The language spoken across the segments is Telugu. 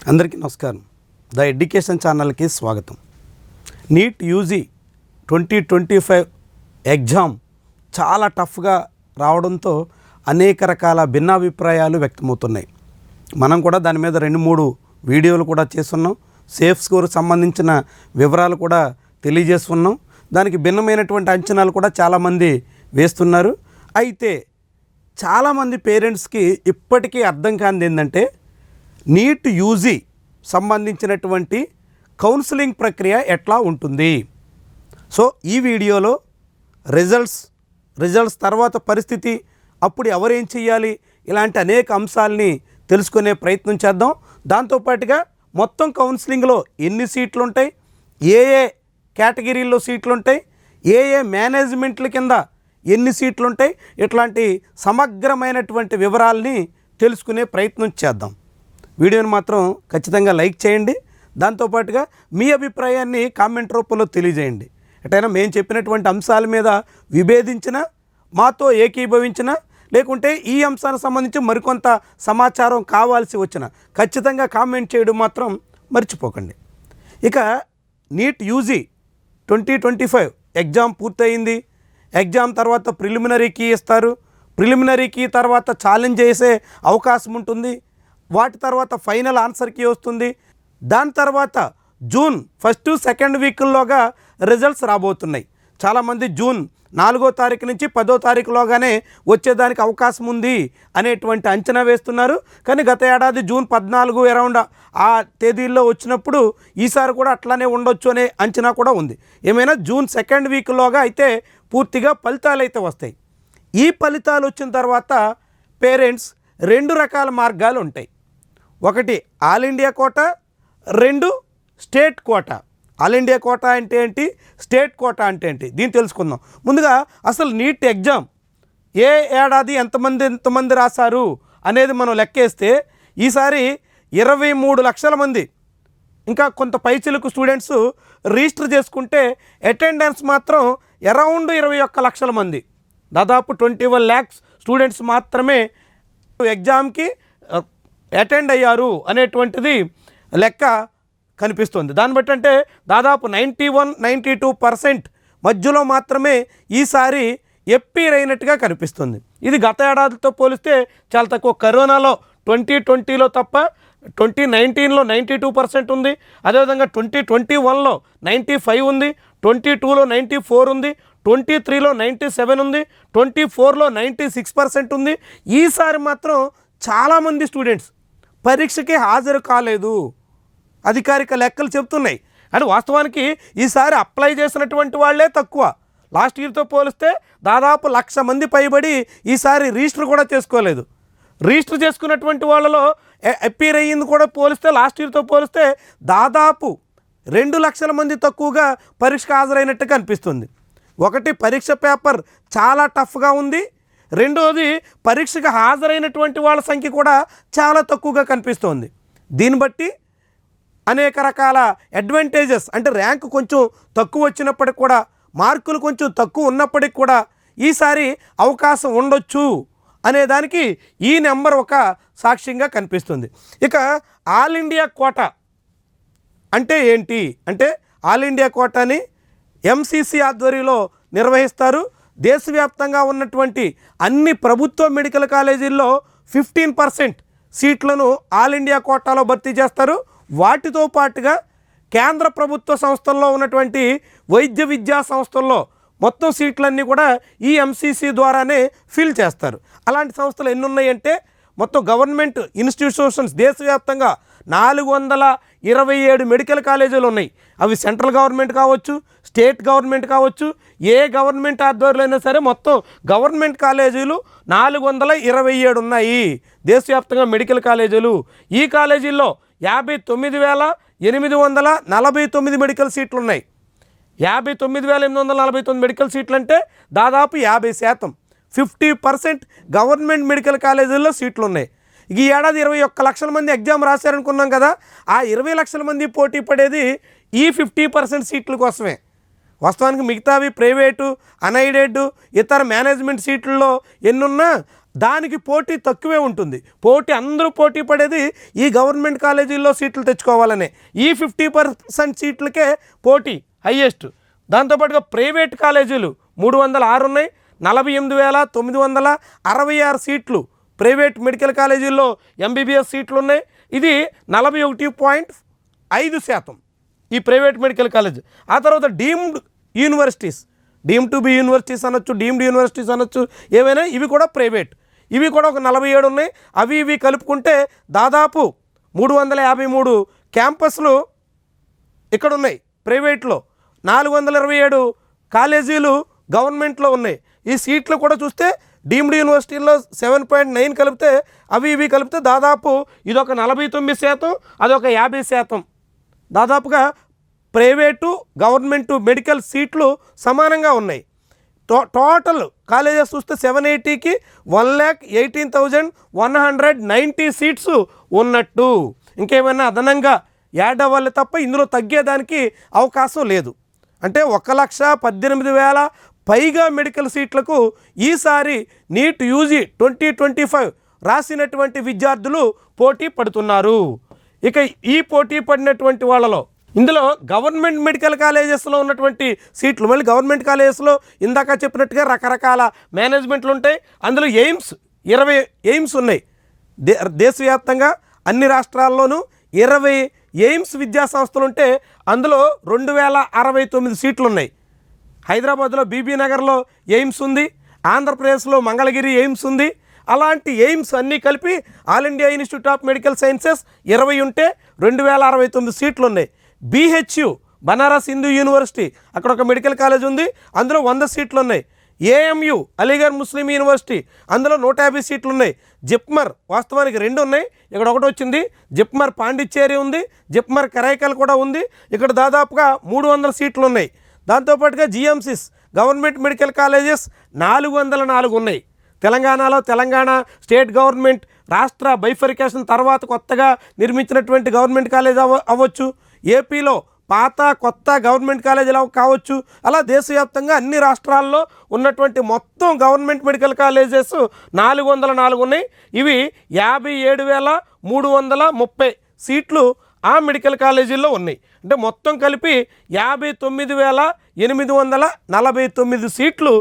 అందరికీ నమస్కారం. ద ఎడ్యుకేషన్ ఛానల్కి స్వాగతం. నీట్ యూజీ 2025 ఎగ్జామ్ చాలా టఫ్గా రావడంతో అనేక రకాల భిన్నాభిప్రాయాలు వ్యక్తమవుతున్నాయి. మనం కూడా దాని మీద 2-3 వీడియోలు కూడా చేస్తున్నాం. సేఫ్ స్కోర్కి సంబంధించిన వివరాలు కూడా తెలియజేస్తున్నాం. దానికి భిన్నమైనటువంటి అంచనాలు కూడా చాలామంది వేస్తున్నారు. అయితే చాలామంది పేరెంట్స్కి ఇప్పటికీ అర్థం కానిది ఏంటంటే నీట్ యూజీ సంబంధించినటువంటి కౌన్సిలింగ్ ప్రక్రియ ఎట్లా ఉంటుంది. సో ఈ వీడియోలో రిజల్ట్స్ తర్వాత పరిస్థితి, అప్పుడు ఎవరేం చేయాలి, ఇలాంటి అనేక అంశాలని తెలుసుకునే ప్రయత్నం చేద్దాం. దాంతోపాటుగా మొత్తం కౌన్సిలింగ్లో ఎన్ని సీట్లు ఉంటాయి, ఏ కేటగిరీల్లో సీట్లు ఉంటాయి, ఏ మేనేజ్మెంట్ల కింద ఎన్ని సీట్లు ఉంటాయి, ఇట్లాంటి సమగ్రమైనటువంటి వివరాలని తెలుసుకునే ప్రయత్నం చేద్దాం. వీడియోని మాత్రం ఖచ్చితంగా లైక్ చేయండి. దాంతోపాటుగా మీ అభిప్రాయాన్ని కామెంట్ రూపంలో తెలియజేయండి. ఎటైనా మేము చెప్పినటువంటి అంశాల మీద విభేదించినా, మాతో ఏకీభవించినా, లేకుంటే ఈ అంశానికి సంబంధించి మరికొంత సమాచారం కావాల్సి వచ్చినా ఖచ్చితంగా కామెంట్ చేయడం మాత్రం మర్చిపోకండి. ఇక నీట్ యూజీ 2025 ఎగ్జామ్ పూర్తయింది. ఎగ్జామ్ తర్వాత ప్రిలిమినరీ కీ ఇస్తారు. ప్రిలిమినరీ కీ తర్వాత ఛాలెంజ్ చేసే అవకాశం ఉంటుంది. వాటి తర్వాత ఫైనల్ ఆన్సర్ కీ వస్తుంది. దాని తర్వాత జూన్ 1, 2 వీకుల్లోగా రిజల్ట్స్ రాబోతున్నాయి. చాలామంది జూన్ 4వ తారీఖు నుంచి 10వ తారీఖులోగానే వచ్చేదానికి అవకాశం ఉంది అనేటువంటి అంచనా వేస్తున్నారు. కానీ గత ఏడాది జూన్ 14 అరౌండ్ ఆ తేదీల్లో వచ్చినప్పుడు ఈసారి కూడా అట్లానే ఉండొచ్చు అనే అంచనా కూడా ఉంది. ఏమైనా జూన్ 2 వీక్లోగా అయితే పూర్తిగా ఫలితాలు అయితే వస్తాయి. ఈ ఫలితాలు వచ్చిన తర్వాత పేరెంట్స్ 2 రకాల మార్గాలు ఉంటాయి. ఒకటి all India quota, 2 state quota. All India quota అంటే ఏంటి, స్టేట్ కోటా అంటే ఏంటి, దీన్ని తెలుసుకుందాం. ముందుగా అసలు నీట్ ఎగ్జామ్ ఏ ఏడాది ఎంతమంది రాశారు అనేది మనం లెక్కేస్తే ఈసారి 23 లక్షల మంది ఇంకా కొంత పైచిలకు స్టూడెంట్స్ రిజిస్టర్ చేసుకుంటే అటెండెన్స్ మాత్రం అరౌండ్ 21 లక్షల మంది, దాదాపు 21 lakhs స్టూడెంట్స్ మాత్రమే ఎగ్జామ్కి అటెండ్ అయ్యారు అనేటువంటిది లెక్క కనిపిస్తుంది. దాన్ని బట్టి అంటే దాదాపు 91-92% మధ్యలో మాత్రమే ఈసారి ఎప్పీర్ అయినట్టుగా కనిపిస్తుంది. ఇది గత ఏడాదితో పోలిస్తే చాలా తక్కువ. కరోనాలో 2020లో తప్ప 2019లో 92% ఉంది. అదేవిధంగా 2021లో 95 ఉంది, 22లో 94 ఉంది, 23లో 97 ఉంది, 24లో 96% ఉంది. ఈసారి మాత్రం చాలామంది స్టూడెంట్స్ పరీక్షకి హాజరు కాలేదు, అధికారిక లెక్కలు చెప్తున్నాయి. అంటే వాస్తవానికి ఈసారి అప్లై చేసినటువంటి వాళ్ళే తక్కువ. లాస్ట్ ఇయర్తో పోలిస్తే దాదాపు 1,00,000 మంది పైబడి ఈసారి రిజిస్టర్ కూడా చేసుకోలేదు. రిజిస్టర్ చేసుకున్నటువంటి వాళ్ళలో అపీర్ అయ్యింది కూడా పోలిస్తే లాస్ట్ ఇయర్తో పోలిస్తే దాదాపు 2 లక్షల మంది తక్కువగా పరీక్షకు హాజరైనట్టుగా అనిపిస్తుంది. ఒకటి, పరీక్ష పేపర్ చాలా టఫ్గా ఉంది. రెండోది, పరీక్షకు హాజరైనటువంటి వాళ్ళ సంఖ్య కూడా చాలా తక్కువగా కనిపిస్తోంది. దీన్ని బట్టి అనేక రకాల అడ్వాంటేజెస్, అంటే ర్యాంకు కొంచెం తక్కువ వచ్చినప్పటికి కూడా, మార్కులు కొంచెం తక్కువ ఉన్నప్పటికి కూడా ఈసారి అవకాశం ఉండొచ్చు అనేదానికి ఈ నెంబర్ ఒక సాక్ష్యంగా కనిపిస్తుంది. ఇక ఆల్ ఇండియా కోటా అంటే ఏంటి అంటే, ఆల్ ఇండియా కోటాని ఎంసీసీ ఆధ్వర్యంలో నిర్వహిస్తారు. దేశవ్యాప్తంగా ఉన్నటువంటి అన్ని ప్రభుత్వ మెడికల్ కాలేజీల్లో 15% సీట్లను ఆల్ ఇండియా కోటాలో భర్తీ చేస్తారు. వాటితో పాటుగా కేంద్ర ప్రభుత్వ సంస్థల్లో ఉన్నటువంటి వైద్య విద్యా సంస్థల్లో మొత్తం సీట్లన్నీ కూడా ఈ ఎంసీసీ ద్వారానే ఫిల్ చేస్తారు. అలాంటి సంస్థలు ఎన్ని ఉన్నాయంటే, మొత్తం గవర్నమెంట్ ఇన్స్టిట్యూషన్స్ దేశవ్యాప్తంగా 427 మెడికల్ కాలేజీలు ఉన్నాయి. అవి సెంట్రల్ గవర్నమెంట్ కావచ్చు, స్టేట్ గవర్నమెంట్ కావచ్చు, ఏ గవర్నమెంట్ ఆధ్వర్యంలో అయినా సరే మొత్తం గవర్నమెంట్ కాలేజీలు 427 ఉన్నాయి దేశవ్యాప్తంగా మెడికల్ కాలేజీలు. ఈ కాలేజీల్లో 59,849 మెడికల్ సీట్లు ఉన్నాయి. 59,849 మెడికల్ సీట్లు అంటే దాదాపు 50%, 50% గవర్నమెంట్ మెడికల్ కాలేజీల్లో సీట్లు ఉన్నాయి. ఈ ఏడాది 21 లక్షల మంది ఎగ్జామ్ రాశారనుకున్నాం కదా, ఆ 20 లక్షల మంది పోటీ పడేది ఈ 50% సీట్ల కోసమే. వాస్తవానికి మిగతావి ప్రైవేటు, అన్ఎయిడెడ్, ఇతర మేనేజ్మెంట్ సీట్లలో ఎన్నున్నా దానికి పోటీ తక్కువే ఉంటుంది. అందరూ పోటీ పడేది ఈ గవర్నమెంట్ కాలేజీల్లో సీట్లు తెచ్చుకోవాలనే. ఈ 50% సీట్లకే పోటీ హయ్యెస్ట్. దాంతోపాటుగా ప్రైవేట్ కాలేజీలు 306 ఉన్నాయి. 48,966 సీట్లు ప్రైవేట్ మెడికల్ కాలేజీల్లో ఎంబీబీఎస్ సీట్లు ఉన్నాయి. ఇది 41.5% ఈ ప్రైవేట్ మెడికల్ కాలేజ్. ఆ తర్వాత deemed universities, deemed to be universities అనొచ్చు, డీమ్డ్ యూనివర్సిటీస్ అనొచ్చు, ఏవైనా ఇవి కూడా ప్రైవేట్. ఇవి కూడా ఒక 47 ఉన్నాయి. అవి ఇవి కలుపుకుంటే దాదాపు 353 క్యాంపస్లు ఇక్కడ ఉన్నాయి ప్రైవేట్లో, 427 కాలేజీలు గవర్నమెంట్లో ఉన్నాయి. ఈ సీట్లు కూడా చూస్తే డీమ్డ్ యూనివర్సిటీల్లో 7.9 కలిపితే అవి ఇవి కలిపితే దాదాపు ఇదొక 49%, అదొక 50%. దాదాపుగా ప్రైవేటు గవర్నమెంటు మెడికల్ సీట్లు సమానంగా ఉన్నాయి. టోటల్ కాలేజెస్ చూస్తే 780కి 1,18,190 సీట్స్ ఉన్నట్టు. ఇంకేమైనా అదనంగా యాడ్ అవ్వాలి తప్ప ఇందులో తగ్గేదానికి అవకాశం లేదు. అంటే 1,18,000 పైగా మెడికల్ సీట్లకు ఈసారి నీట్ యూజీ 2025 రాసినటువంటి విద్యార్థులు పోటీ పడుతున్నారు. ఇక ఈ పోటీ పడినటువంటి వాళ్ళలో ఇందులో గవర్నమెంట్ మెడికల్ కాలేజెస్లో ఉన్నటువంటి సీట్లు, మళ్ళీ గవర్నమెంట్ కాలేజెస్లో ఇందాక చెప్పినట్టుగా రకరకాల మేనేజ్మెంట్లు ఉంటాయి. అందులో 20 ఎయిమ్స్ ఉన్నాయి. దేశవ్యాప్తంగా అన్ని రాష్ట్రాల్లోనూ 20 ఎయిమ్స్ విద్యా సంస్థలు ఉంటే అందులో 2,069 సీట్లు ఉన్నాయి. హైదరాబాద్లో బీబీ నగర్లో ఎయిమ్స్ ఉంది, ఆంధ్రప్రదేశ్లో మంగళగిరి ఎయిమ్స్ ఉంది. అలాంటి ఎయిమ్స్ అన్నీ కలిపి all India institute of medical sciences 20 ఉంటే 2,069 సీట్లు ఉన్నాయి. BHU బనారస్ హిందూ యూనివర్సిటీ, అక్కడ ఒక మెడికల్ కాలేజ్ ఉంది, అందులో 100 సీట్లు ఉన్నాయి. AMU అలీగఢ్ ముస్లిం యూనివర్సిటీ, అందులో 150 సీట్లు ఉన్నాయి. జిప్మర్ వాస్తవానికి 2 ఉన్నాయి, ఇక్కడ ఒకటి వచ్చింది. జిప్మర్ పాండిచ్చేరి ఉంది, జిప్మర్ కరైకల్ కూడా ఉంది. ఇక్కడ దాదాపుగా 300 సీట్లు ఉన్నాయి. దాంతోపాటుగా GMCs గవర్నమెంట్ మెడికల్ కాలేజెస్ 404 ఉన్నాయి. తెలంగాణలో తెలంగాణ స్టేట్ గవర్నమెంట్ రాష్ట్ర బైఫరికేషన్ తర్వాత కొత్తగా నిర్మించినటువంటి గవర్నమెంట్ కాలేజ్ అవ్వచ్చు, ఏపీలో పాత కొత్త గవర్నమెంట్ కాలేజీలు కావచ్చు. అలా దేశవ్యాప్తంగా అన్ని రాష్ట్రాల్లో ఉన్నటువంటి మొత్తం గవర్నమెంట్ మెడికల్ కాలేజెస్ 404 ఉన్నాయి. ఇవి 57,330 సీట్లు ఆ మెడికల్ కాలేజీల్లో ఉన్నాయి. అంటే మొత్తం కలిపి 59,849 సీట్లు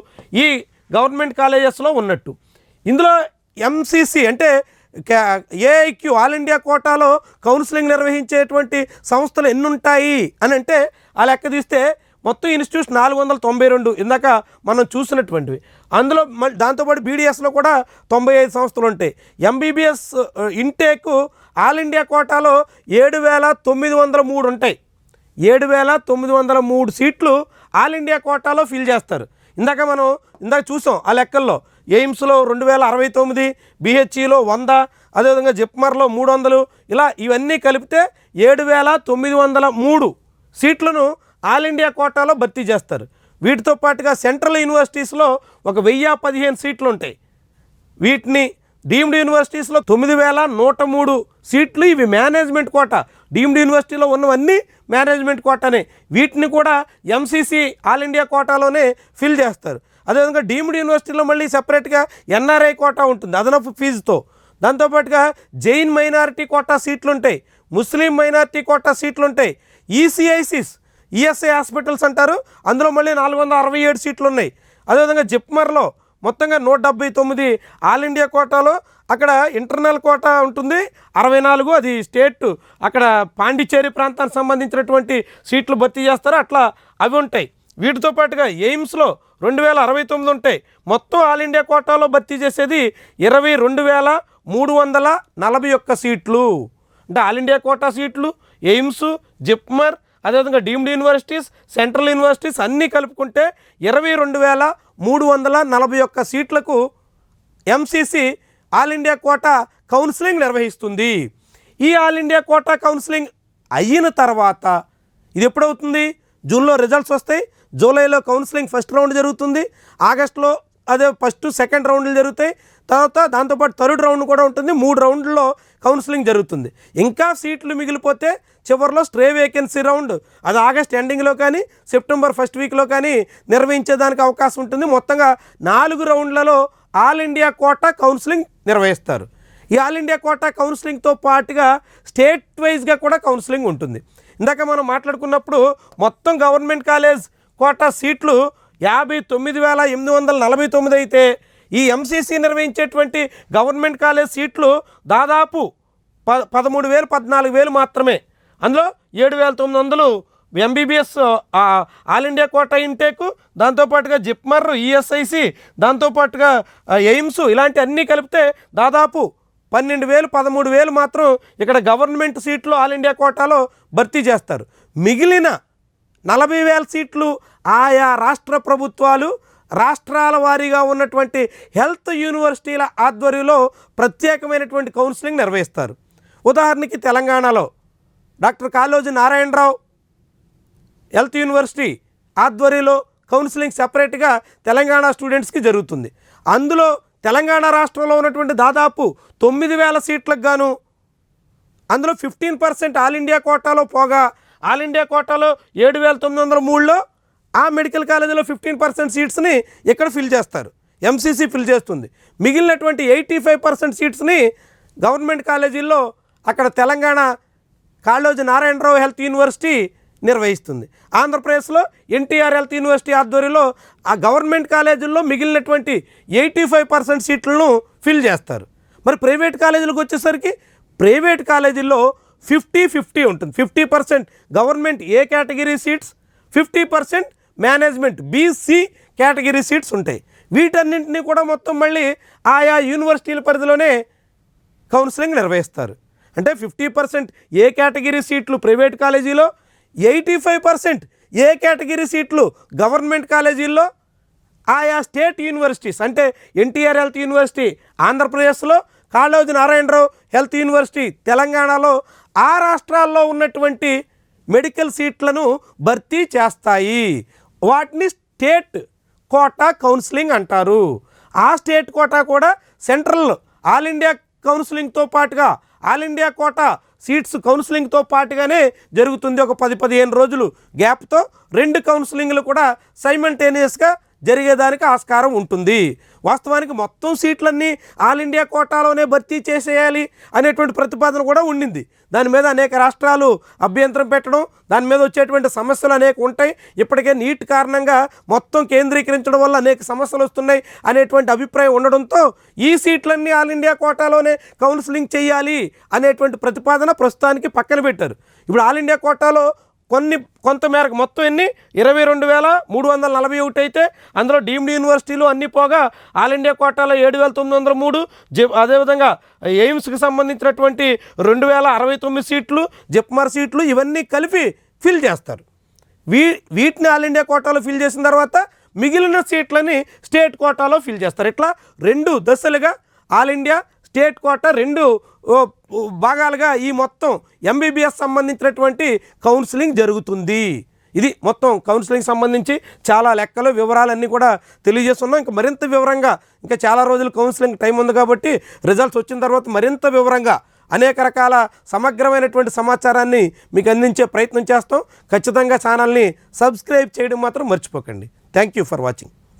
ఈ గవర్నమెంట్ కాలేజెస్లో ఉన్నట్టు. ఇందులో MCC అంటే AIQ ఆల్ ఇండియా కోటాలో కౌన్సిలింగ్ నిర్వహించేటువంటి సంస్థలు ఎన్ని ఉంటాయి అని అంటే ఆ లెక్క తీస్తే మొత్తం ఇన్స్టిట్యూట్స్ 492 ఇందాక మనం చూసినటువంటివి. అందులో దాంతోపాటు BDSలో కూడా 95 సంస్థలు ఉంటాయి. MBBS ఇంటేక్ ఆల్ ఇండియా కోటాలో 7,903 ఉంటాయి. 7,903 సీట్లు ఆల్ ఇండియా కోటాలో ఫిల్ చేస్తారు. ఇందాక చూసాం ఆ లెక్కల్లో. ఎయిమ్స్లో 2,069, BHEలో 100, అదేవిధంగా జిప్మర్లో 300, ఇలా ఇవన్నీ కలిపితే 7,903 సీట్లను ఆల్ ఇండియా కోటాలో భర్తీ చేస్తారు. వీటితో పాటుగా సెంట్రల్ యూనివర్సిటీస్లో 1,015 సీట్లు ఉంటాయి. వీటిని డీమ్డ్ యూనివర్సిటీస్లో 9,103 సీట్లు, ఇవి మేనేజ్మెంట్ కోటా. డీమ్డ్ యూనివర్సిటీలో ఉన్నవన్నీ మేనేజ్మెంట్ కోటానే. వీటిని కూడా MCC ఆల్ ఇండియా కోటాలోనే ఫిల్ చేస్తారు. అదేవిధంగా డీమ్డ్ యూనివర్సిటీలో మళ్ళీ సెపరేట్గా NRI కోటా ఉంటుంది అదనపు ఫీజుతో. దాంతోపాటుగా జైన్ మైనారిటీ కోటా సీట్లు ఉంటాయి, ముస్లిం మైనారిటీ కోటా సీట్లు ఉంటాయి. ECICs ESI హాస్పిటల్స్ అంటారు, అందులో మళ్ళీ 467 సీట్లు ఉన్నాయి. అదేవిధంగా జిప్మర్లో మొత్తంగా 179 ఆల్ ఇండియా కోటాలో, అక్కడ ఇంటర్నల్ కోటా ఉంటుంది 64, అది స్టేట్ అక్కడ పాండిచ్చేరి ప్రాంతానికి సంబంధించినటువంటి సీట్లు భర్తీ చేస్తారు. అట్లా అవి ఉంటాయి. వీటితో పాటుగా ఎయిమ్స్లో 2,069 ఉంటాయి. మొత్తం ఆల్ ఇండియా కోటాలో భర్తీ చేసేది 22,341 సీట్లు. అంటే ఆల్ ఇండియా కోటా సీట్లు, ఎయిమ్స్, జిప్మర్, అదేవిధంగా డీమ్డ్ యూనివర్సిటీస్, సెంట్రల్ యూనివర్సిటీస్ అన్నీ కలుపుకుంటే 22,341 సీట్లకు MCC all India quota counselling నిర్వహిస్తుంది. ఈ ఆల్ ఇండియా కోటా కౌన్సిలింగ్ అయిన తర్వాత ఇది ఎప్పుడవుతుంది? జూన్లో రిజల్ట్స్ వస్తాయి, జూలైలో కౌన్సిలింగ్ ఫస్ట్ రౌండ్ జరుగుతుంది, ఆగస్టులో అదే ఫస్ట్ సెకండ్ రౌండ్లు జరుగుతాయి, తర్వాత దాంతోపాటు థర్డ్ రౌండ్ కూడా ఉంటుంది. 3 రౌండ్లలో కౌన్సిలింగ్ జరుగుతుంది. ఇంకా సీట్లు మిగిలిపోతే చివరిలో స్ట్రే వేకెన్సీ రౌండ్, అది ఆగస్ట్ ఎండింగ్లో కానీ సెప్టెంబర్ ఫస్ట్ వీక్లో కానీ నిర్వహించేదానికి అవకాశం ఉంటుంది. మొత్తంగా 4 రౌండ్లలో ఆల్ ఇండియా కోటా కౌన్సిలింగ్ నిర్వహిస్తారు. ఈ ఆల్ ఇండియా కోటా కౌన్సిలింగ్తో పాటుగా స్టేట్ వైజ్గా కూడా కౌన్సిలింగ్ ఉంటుంది. ఇందాక మనం మాట్లాడుకున్నప్పుడు మొత్తం గవర్నమెంట్ కాలేజ్ కోటా సీట్లు 59,849 అయితే ఈ ఎంసీసీ నిర్వహించేటువంటి గవర్నమెంట్ కాలేజ్ సీట్లు దాదాపు 13,000 14,000 మాత్రమే. అందులో 7,900 ఎంబీబీఎస్ ఆల్ ఇండియా కోటా ఇంటేకు, దాంతోపాటుగా జిప్మర్, ఈఎస్ఐసి, దాంతోపాటుగా ఎయిమ్స్, ఇలాంటి అన్నీ కలిపితే దాదాపు 12,000 13,000 మాత్రం ఇక్కడ గవర్నమెంట్ సీట్లు ఆల్ ఇండియా కోటాలో భర్తీ చేస్తారు. మిగిలిన 40,000 సీట్లు ఆయా రాష్ట్ర ప్రభుత్వాలు రాష్ట్రాల వారీగా ఉన్నటువంటి హెల్త్ యూనివర్సిటీల ఆధ్వర్యంలో ప్రత్యేకమైనటువంటి కౌన్సిలింగ్ నిర్వహిస్తారు. ఉదాహరణకి తెలంగాణలో doctor Kaloji Narayanarao health university ఆధ్వర్యంలో కౌన్సిలింగ్ సెపరేట్గా తెలంగాణ స్టూడెంట్స్కి జరుగుతుంది. అందులో తెలంగాణ రాష్ట్రంలో ఉన్నటువంటి దాదాపు 9,000 సీట్లకు గాను అందులో 15% ఆల్ ఇండియా కోటాలో పోగా ఆల్ ఇండియా కోటాలో 7,903లో ఆ మెడికల్ కాలేజీలో 15% సీట్స్ని ఇక్కడ ఫిల్ చేస్తారు, ఎంసీసీ ఫిల్ చేస్తుంది. మిగిలినటువంటి 85% సీట్స్ని గవర్నమెంట్ కాలేజీల్లో అక్కడ తెలంగాణ కాళోజీ నారాయణరావు హెల్త్ యూనివర్సిటీ నిర్వహిస్తుంది. ఆంధ్రప్రదేశ్లో ఎన్టీఆర్ హెల్త్ యూనివర్సిటీ ఆధ్వర్యంలో ఆ గవర్నమెంట్ కాలేజీల్లో మిగిలినటువంటి 85% సీట్లను ఫిల్ చేస్తారు. మరి ప్రైవేట్ కాలేజీలకు వచ్చేసరికి ప్రైవేట్ కాలేజీల్లో 50-50 ఉంటుంది. 50% government A category seats, 50% management BC category seats ఉంటాయి. వీటన్నింటినీ కూడా మొత్తం మళ్ళీ ఆయా యూనివర్సిటీల పరిధిలోనే కౌన్సిలింగ్ నిర్వహిస్తారు. అంటే 50% ఏ కేటగిరీ సీట్లు ప్రైవేట్ కాలేజీలో, 85% ఏ కేటగిరీ సీట్లు గవర్నమెంట్ కాలేజీల్లో ఆయా స్టేట్ యూనివర్సిటీస్ అంటే ఎన్టీఆర్ హెల్త్ యూనివర్సిటీ ఆంధ్రప్రదేశ్లో, కాళోజీ నారాయణరావు హెల్త్ యూనివర్సిటీ తెలంగాణలో ఆ రాష్ట్రాల్లో ఉన్నటువంటి మెడికల్ సీట్లను భర్తీ చేస్తాయి. వాటిని స్టేట్ కోటా కౌన్సిలింగ్ అంటారు. ఆ స్టేట్ కోటా కూడా సెంట్రల్ ఆల్ ఇండియా కౌన్సిలింగ్తో పాటుగా ఆల్ ఇండియా కోటా సీట్స్ కౌన్సిలింగ్తో పాటుగానే జరుగుతుంది. ఒక 10-15 రోజులు గ్యాప్తో 2 కౌన్సిలింగ్లు కూడా సైమల్టేనియస్గా జరిగేదానికి ఆస్కారం ఉంటుంది. వాస్తవానికి మొత్తం సీట్లన్నీ ఆల్ ఇండియా కోటాలోనే భర్తీ చేసేయాలి అనేటువంటి ప్రతిపాదన కూడా ఉండింది. దాని మీద అనేక రాష్ట్రాలు అభ్యంతరం పెట్టడం, దాని మీద వచ్చేటువంటి సమస్యలు అనేక ఉంటాయి. ఇప్పటికే నీట్ కారణంగా మొత్తం కేంద్రీకరించడం వల్ల అనేక సమస్యలు వస్తున్నాయి అనేటువంటి అభిప్రాయం ఉండడంతో ఈ సీట్లన్నీ ఆల్ ఇండియా కోటాలోనే కౌన్సిలింగ్ చేయాలి అనేటువంటి ప్రతిపాదన ప్రస్తుతానికి పక్కన పెట్టారు. ఇప్పుడు ఆల్ ఇండియా కోటాలో కొంత మేరకు మొత్తం ఎన్ని 22,341 అయితే అందులో డీమ్డ్ యూనివర్సిటీలు అన్నీ పోగా ఆల్ ఇండియా కోటాలో 7,903, అదేవిధంగా ఎయిమ్స్కి సంబంధించినటువంటి 2,069 సీట్లు, జిప్మర్ సీట్లు ఇవన్నీ కలిపి ఫిల్ చేస్తారు. వీటిని ఆల్ ఇండియా కోటాలో ఫిల్ చేసిన తర్వాత మిగిలిన సీట్లని స్టేట్ కోటాలో ఫిల్ చేస్తారు. ఇట్లా 2 దశలుగా ఆల్ ఇండియా స్టేట్ కోటా 2 భాగాలుగా ఈ మొత్తం ఎంబీబీఎస్ సంబంధించినటువంటి కౌన్సిలింగ్ జరుగుతుంది. ఇది మొత్తం కౌన్సిలింగ్ సంబంధించి చాలా లెక్కలు వివరాలన్నీ కూడా తెలియజేస్తున్నాం. ఇంకా మరింత వివరంగా ఇంకా చాలా రోజులు కౌన్సిలింగ్ టైం ఉంది కాబట్టి రిజల్ట్స్ వచ్చిన తర్వాత మరింత వివరంగా అనేక రకాల సమగ్రమైనటువంటి సమాచారాన్ని మీకు అందించే ప్రయత్నం చేస్తాం. ఖచ్చితంగా ఛానల్ని సబ్స్క్రైబ్ చేయడం మాత్రం మర్చిపోకండి. Thank you for watching.